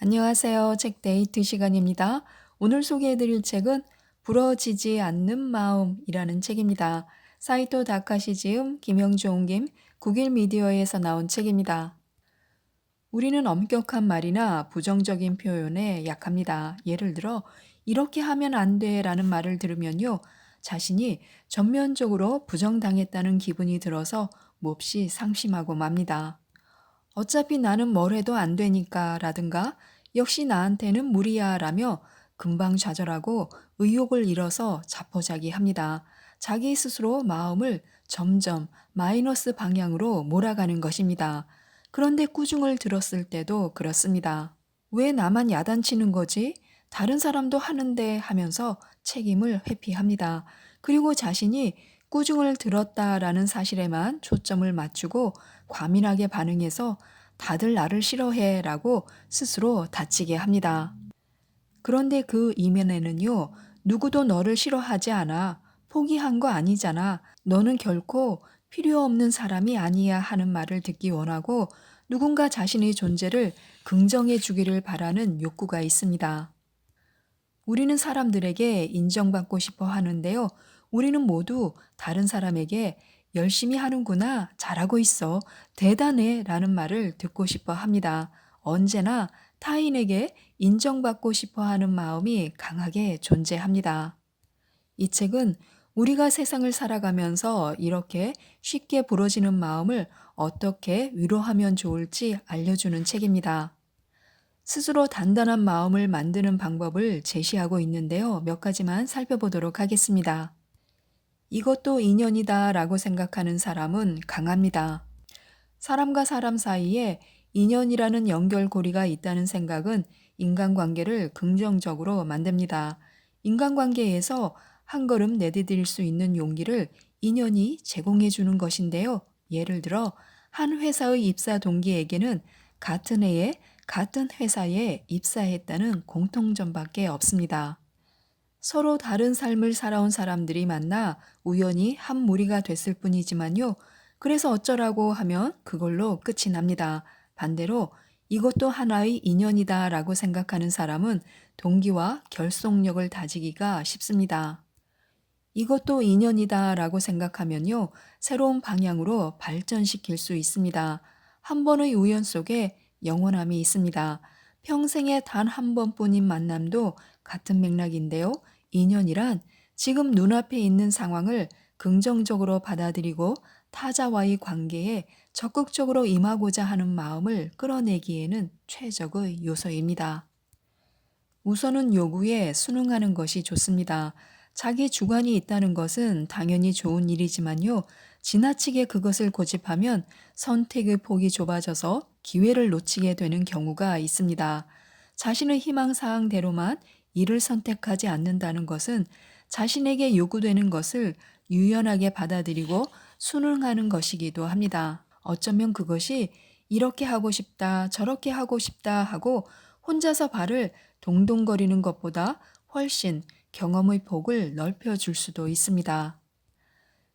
안녕하세요. 책 데이트 시간입니다. 오늘 소개해드릴 책은 부러지지 않는 마음이라는 책입니다. 사이토 다카시 지음, 김영주 옮김, 국일미디어에서 나온 책입니다. 우리는 엄격한 말이나 부정적인 표현에 약합니다. 예를 들어, 이렇게 하면 안 돼 라는 말을 들으면요, 자신이 전면적으로 부정당했다는 기분이 들어서 몹시 상심하고 맙니다. 어차피 나는 뭘 해도 안 되니까 라든가 역시 나한테는 무리야 라며 금방 좌절하고 의욕을 잃어서 자포자기합니다. 자기 스스로 마음을 점점 마이너스 방향으로 몰아가는 것입니다. 그런데 꾸중을 들었을 때도 그렇습니다. 왜 나만 야단치는 거지? 다른 사람도 하는데 하면서 책임을 회피합니다. 그리고 자신이 꾸중을 들었다라는 사실에만 초점을 맞추고 과민하게 반응해서 다들 나를 싫어해 라고 스스로 다치게 합니다. 그런데 그 이면에는요, 누구도 너를 싫어하지 않아. 포기한 거 아니잖아. 너는 결코 필요 없는 사람이 아니야 하는 말을 듣기 원하고 누군가 자신의 존재를 긍정해 주기를 바라는 욕구가 있습니다. 우리는 사람들에게 인정받고 싶어 하는데요. 우리는 모두 다른 사람에게 열심히 하는구나, 잘하고 있어, 대단해 라는 말을 듣고 싶어 합니다. 언제나 타인에게 인정받고 싶어 하는 마음이 강하게 존재합니다. 이 책은 우리가 세상을 살아가면서 이렇게 쉽게 부러지는 마음을 어떻게 위로하면 좋을지 알려주는 책입니다. 스스로 단단한 마음을 만드는 방법을 제시하고 있는데요. 몇 가지만 살펴보도록 하겠습니다. 이것도 인연이다 라고 생각하는 사람은 강합니다. 사람과 사람 사이에 인연이라는 연결고리가 있다는 생각은 인간관계를 긍정적으로 만듭니다. 인간관계에서 한 걸음 내디딜 수 있는 용기를 인연이 제공해 주는 것인데요. 예를 들어 한 회사의 입사 동기에게는 같은 해에 같은 회사에 입사했다는 공통점밖에 없습니다. 서로 다른 삶을 살아온 사람들이 만나 우연히 한 무리가 됐을 뿐이지만요. 그래서 어쩌라고 하면 그걸로 끝이 납니다. 반대로 이것도 하나의 인연이다 라고 생각하는 사람은 동기와 결속력을 다지기가 쉽습니다. 이것도 인연이다 라고 생각하면요. 새로운 방향으로 발전시킬 수 있습니다. 한 번의 우연 속에 영원함이 있습니다. 평생에 단 한 번뿐인 만남도 같은 맥락인데요. 인연이란 지금 눈앞에 있는 상황을 긍정적으로 받아들이고 타자와의 관계에 적극적으로 임하고자 하는 마음을 끌어내기에는 최적의 요소입니다. 우선은 요구에 순응하는 것이 좋습니다. 자기 주관이 있다는 것은 당연히 좋은 일이지만요. 지나치게 그것을 고집하면 선택의 폭이 좁아져서 기회를 놓치게 되는 경우가 있습니다. 자신의 희망사항대로만 일을 선택하지 않는다는 것은 자신에게 요구되는 것을 유연하게 받아들이고 순응하는 것이기도 합니다. 어쩌면 그것이 이렇게 하고 싶다, 저렇게 하고 싶다 하고 혼자서 발을 동동거리는 것보다 훨씬 경험의 폭을 넓혀줄 수도 있습니다.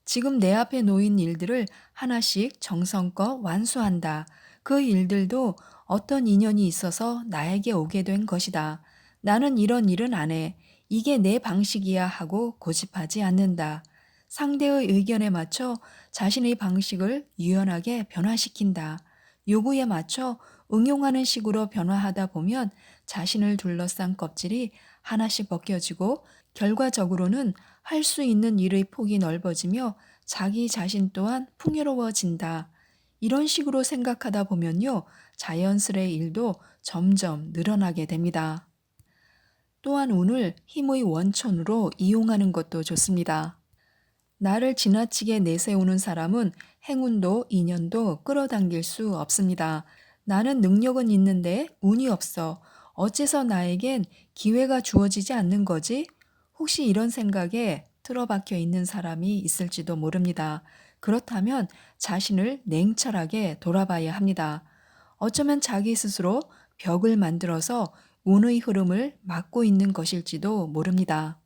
지금 내 앞에 놓인 일들을 하나씩 정성껏 완수한다. 그 일들도 어떤 인연이 있어서 나에게 오게 된 것이다. 나는 이런 일은 안 해. 이게 내 방식이야 하고 고집하지 않는다. 상대의 의견에 맞춰 자신의 방식을 유연하게 변화시킨다. 요구에 맞춰 응용하는 식으로 변화하다 보면 자신을 둘러싼 껍질이 하나씩 벗겨지고 결과적으로는 할 수 있는 일의 폭이 넓어지며 자기 자신 또한 풍요로워진다. 이런 식으로 생각하다 보면요, 자연스레 일도 점점 늘어나게 됩니다. 또한 운을 힘의 원천으로 이용하는 것도 좋습니다. 나를 지나치게 내세우는 사람은 행운도 인연도 끌어당길 수 없습니다. 나는 능력은 있는데 운이 없어. 어째서 나에겐 기회가 주어지지 않는 거지? 혹시 이런 생각에 틀어박혀 있는 사람이 있을지도 모릅니다. 그렇다면 자신을 냉철하게 돌아봐야 합니다. 어쩌면 자기 스스로 벽을 만들어서 운의 흐름을 막고 있는 것일지도 모릅니다.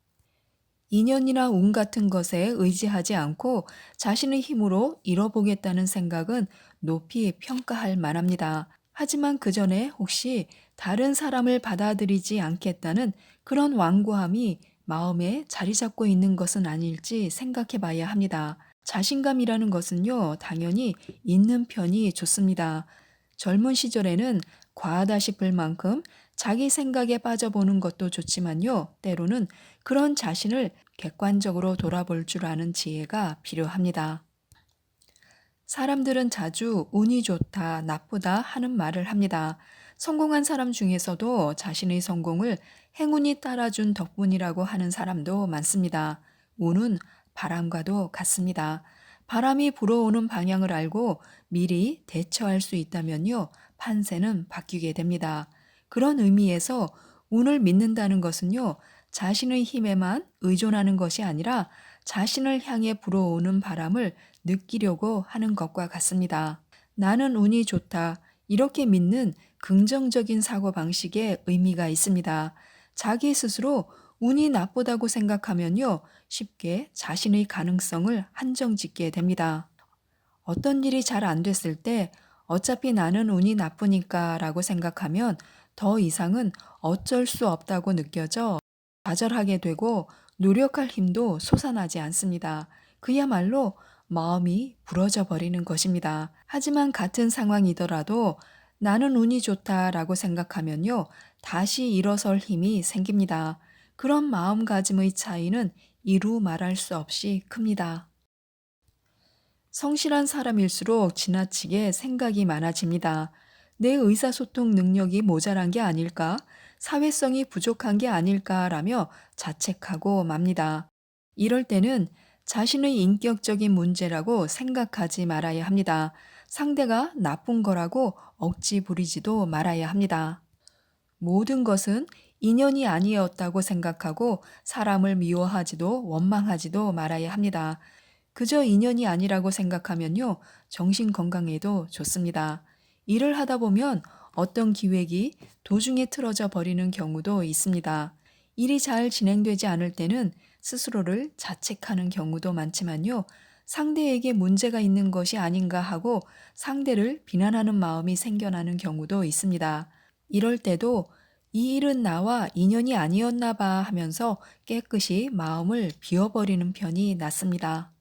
인연이나 운 같은 것에 의지하지 않고 자신의 힘으로 이뤄보겠다는 생각은 높이 평가할 만합니다. 하지만 그 전에 혹시 다른 사람을 받아들이지 않겠다는 그런 완고함이 마음에 자리 잡고 있는 것은 아닐지 생각해 봐야 합니다. 자신감이라는 것은요, 당연히 있는 편이 좋습니다. 젊은 시절에는 과하다 싶을 만큼 자기 생각에 빠져보는 것도 좋지만요, 때로는 그런 자신을 객관적으로 돌아볼 줄 아는 지혜가 필요합니다. 사람들은 자주 운이 좋다, 나쁘다 하는 말을 합니다. 성공한 사람 중에서도 자신의 성공을 행운이 따라준 덕분이라고 하는 사람도 많습니다. 운은 바람과도 같습니다. 바람이 불어오는 방향을 알고 미리 대처할 수 있다면요, 판세는 바뀌게 됩니다. 그런 의미에서 운을 믿는다는 것은요, 자신의 힘에만 의존하는 것이 아니라 자신을 향해 불어오는 바람을 느끼려고 하는 것과 같습니다. 나는 운이 좋다. 이렇게 믿는 긍정적인 사고방식에 의미가 있습니다. 자기 스스로 운이 나쁘다고 생각하면요, 쉽게 자신의 가능성을 한정짓게 됩니다. 어떤 일이 잘 안 됐을 때 어차피 나는 운이 나쁘니까 라고 생각하면 더 이상은 어쩔 수 없다고 느껴져 좌절하게 되고 노력할 힘도 솟아나지 않습니다. 그야말로 마음이 부러져 버리는 것입니다. 하지만 같은 상황이더라도 나는 운이 좋다라고 생각하면요, 다시 일어설 힘이 생깁니다. 그런 마음가짐의 차이는 이루 말할 수 없이 큽니다. 성실한 사람일수록 지나치게 생각이 많아집니다. 내 의사소통 능력이 모자란 게 아닐까? 사회성이 부족한 게 아닐까라며 자책하고 맙니다. 이럴 때는 자신의 인격적인 문제라고 생각하지 말아야 합니다. 상대가 나쁜 거라고 억지 부리지도 말아야 합니다. 모든 것은 인연이 아니었다고 생각하고 사람을 미워하지도 원망하지도 말아야 합니다. 그저 인연이 아니라고 생각하면요, 정신 건강에도 좋습니다. 일을 하다 보면 어떤 기획이 도중에 틀어져 버리는 경우도 있습니다. 일이 잘 진행되지 않을 때는 스스로를 자책하는 경우도 많지만요, 상대에게 문제가 있는 것이 아닌가 하고 상대를 비난하는 마음이 생겨나는 경우도 있습니다. 이럴 때도 이 일은 나와 인연이 아니었나 봐 하면서 깨끗이 마음을 비워버리는 편이 낫습니다.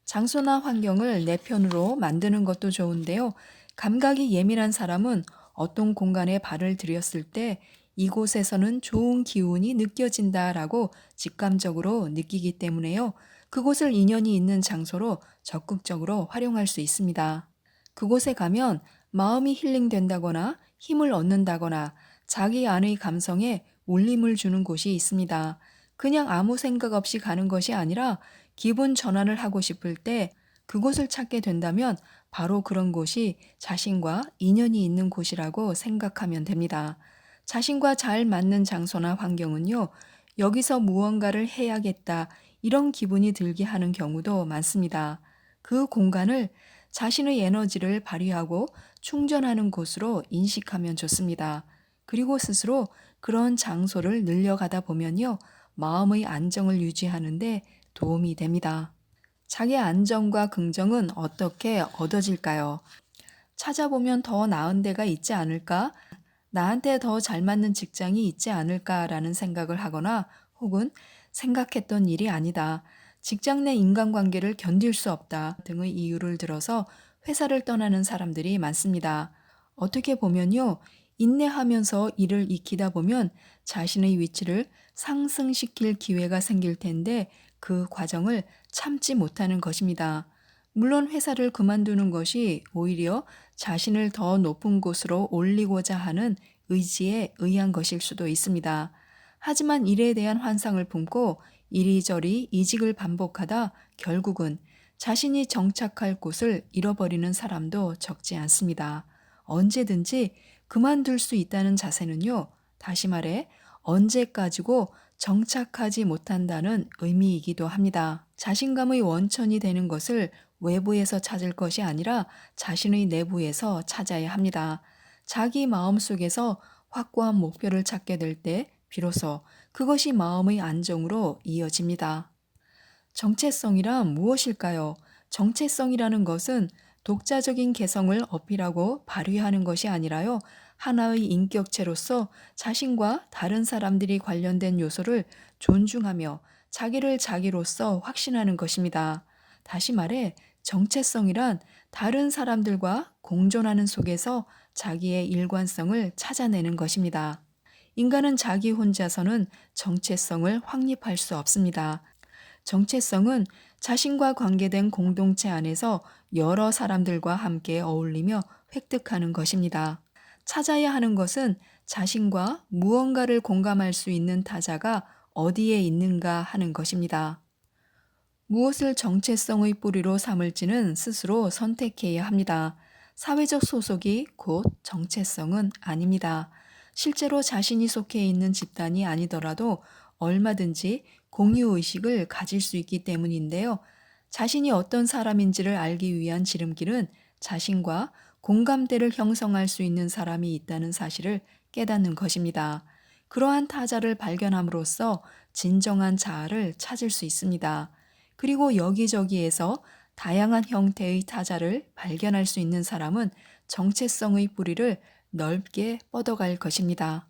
장소나 환경을 내 편으로 만드는 것도 좋은데요. 감각이 예민한 사람은 어떤 공간에 발을 들였을 때 이곳에서는 좋은 기운이 느껴진다라고 직감적으로 느끼기 때문에요. 그곳을 인연이 있는 장소로 적극적으로 활용할 수 있습니다. 그곳에 가면 마음이 힐링된다거나 힘을 얻는다거나 자기 안의 감성에 울림을 주는 곳이 있습니다. 그냥 아무 생각 없이 가는 것이 아니라 기분 전환을 하고 싶을 때 그곳을 찾게 된다면 바로 그런 곳이 자신과 인연이 있는 곳이라고 생각하면 됩니다. 자신과 잘 맞는 장소나 환경은요, 여기서 무언가를 해야겠다, 이런 기분이 들게 하는 경우도 많습니다. 그 공간을 자신의 에너지를 발휘하고 충전하는 곳으로 인식하면 좋습니다. 그리고 스스로 그런 장소를 늘려가다 보면요, 마음의 안정을 유지하는데 도움이 됩니다. 자기 안정과 긍정은 어떻게 얻어질까요? 찾아보면 더 나은 데가 있지 않을까? 나한테 더 잘 맞는 직장이 있지 않을까라는 생각을 하거나 혹은 생각했던 일이 아니다. 직장 내 인간관계를 견딜 수 없다 등의 이유를 들어서 회사를 떠나는 사람들이 많습니다. 어떻게 보면요, 인내하면서 일을 익히다 보면 자신의 위치를 상승시킬 기회가 생길 텐데 그 과정을 참지 못하는 것입니다. 물론 회사를 그만두는 것이 오히려 자신을 더 높은 곳으로 올리고자 하는 의지에 의한 것일 수도 있습니다. 하지만 일에 대한 환상을 품고 이리저리 이직을 반복하다 결국은 자신이 정착할 곳을 잃어버리는 사람도 적지 않습니다. 언제든지 그만둘 수 있다는 자세는요, 다시 말해 언제까지고 정착하지 못한다는 의미이기도 합니다. 자신감의 원천이 되는 것을 외부에서 찾을 것이 아니라 자신의 내부에서 찾아야 합니다. 자기 마음 속에서 확고한 목표를 찾게 될 때 비로소 그것이 마음의 안정으로 이어집니다. 정체성이란 무엇일까요? 정체성이라는 것은 독자적인 개성을 어필하고 발휘하는 것이 아니라요. 하나의 인격체로서 자신과 다른 사람들이 관련된 요소를 존중하며 자기를 자기로서 확신하는 것입니다. 다시 말해, 정체성이란 다른 사람들과 공존하는 속에서 자기의 일관성을 찾아내는 것입니다. 인간은 자기 혼자서는 정체성을 확립할 수 없습니다. 정체성은 자신과 관계된 공동체 안에서 여러 사람들과 함께 어울리며 획득하는 것입니다. 찾아야 하는 것은 자신과 무언가를 공감할 수 있는 타자가 어디에 있는가 하는 것입니다. 무엇을 정체성의 뿌리로 삼을지는 스스로 선택해야 합니다. 사회적 소속이 곧 정체성은 아닙니다. 실제로 자신이 속해 있는 집단이 아니더라도 얼마든지 공유의식을 가질 수 있기 때문인데요. 자신이 어떤 사람인지를 알기 위한 지름길은 자신과 공감대를 형성할 수 있는 사람이 있다는 사실을 깨닫는 것입니다. 그러한 타자를 발견함으로써 진정한 자아를 찾을 수 있습니다. 그리고 여기저기에서 다양한 형태의 타자를 발견할 수 있는 사람은 정체성의 뿌리를 넓게 뻗어갈 것입니다.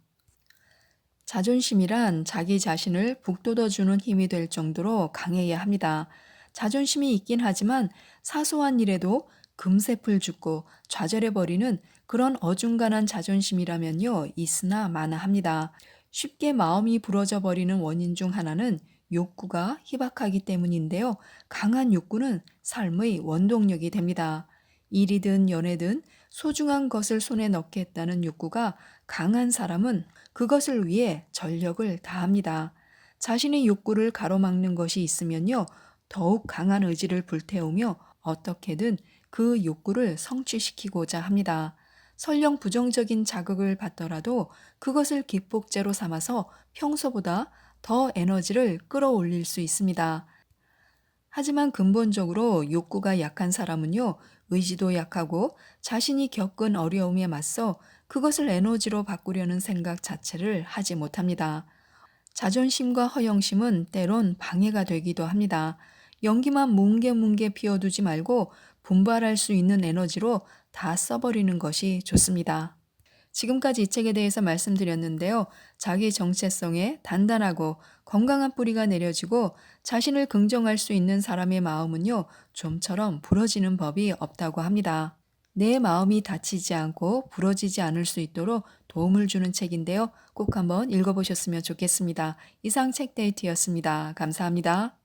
자존심이란 자기 자신을 북돋워주는 힘이 될 정도로 강해야 합니다. 자존심이 있긴 하지만 사소한 일에도 금세풀 죽고 좌절해버리는 그런 어중간한 자존심이라면요, 있으나 마나합니다. 쉽게 마음이 부러져 버리는 원인 중 하나는 욕구가 희박하기 때문인데요. 강한 욕구는 삶의 원동력이 됩니다. 일이든 연애든 소중한 것을 손에 넣겠다는 욕구가 강한 사람은 그것을 위해 전력을 다합니다. 자신의 욕구를 가로막는 것이 있으면요, 더욱 강한 의지를 불태우며 어떻게든 그 욕구를 성취시키고자 합니다. 설령 부정적인 자극을 받더라도 그것을 기폭제로 삼아서 평소보다 더 에너지를 끌어올릴 수 있습니다. 하지만 근본적으로 욕구가 약한 사람은요, 의지도 약하고 자신이 겪은 어려움에 맞서 그것을 에너지로 바꾸려는 생각 자체를 하지 못합니다. 자존심과 허영심은 때론 방해가 되기도 합니다. 연기만 뭉게뭉게 피워두지 말고 분발할 수 있는 에너지로 다 써버리는 것이 좋습니다. 지금까지 이 책에 대해서 말씀드렸는데요. 자기 정체성에 단단하고 건강한 뿌리가 내려지고 자신을 긍정할 수 있는 사람의 마음은요, 좀처럼 부러지는 법이 없다고 합니다. 내 마음이 다치지 않고 부러지지 않을 수 있도록 도움을 주는 책인데요. 꼭 한번 읽어보셨으면 좋겠습니다. 이상 책데이트였습니다. 감사합니다.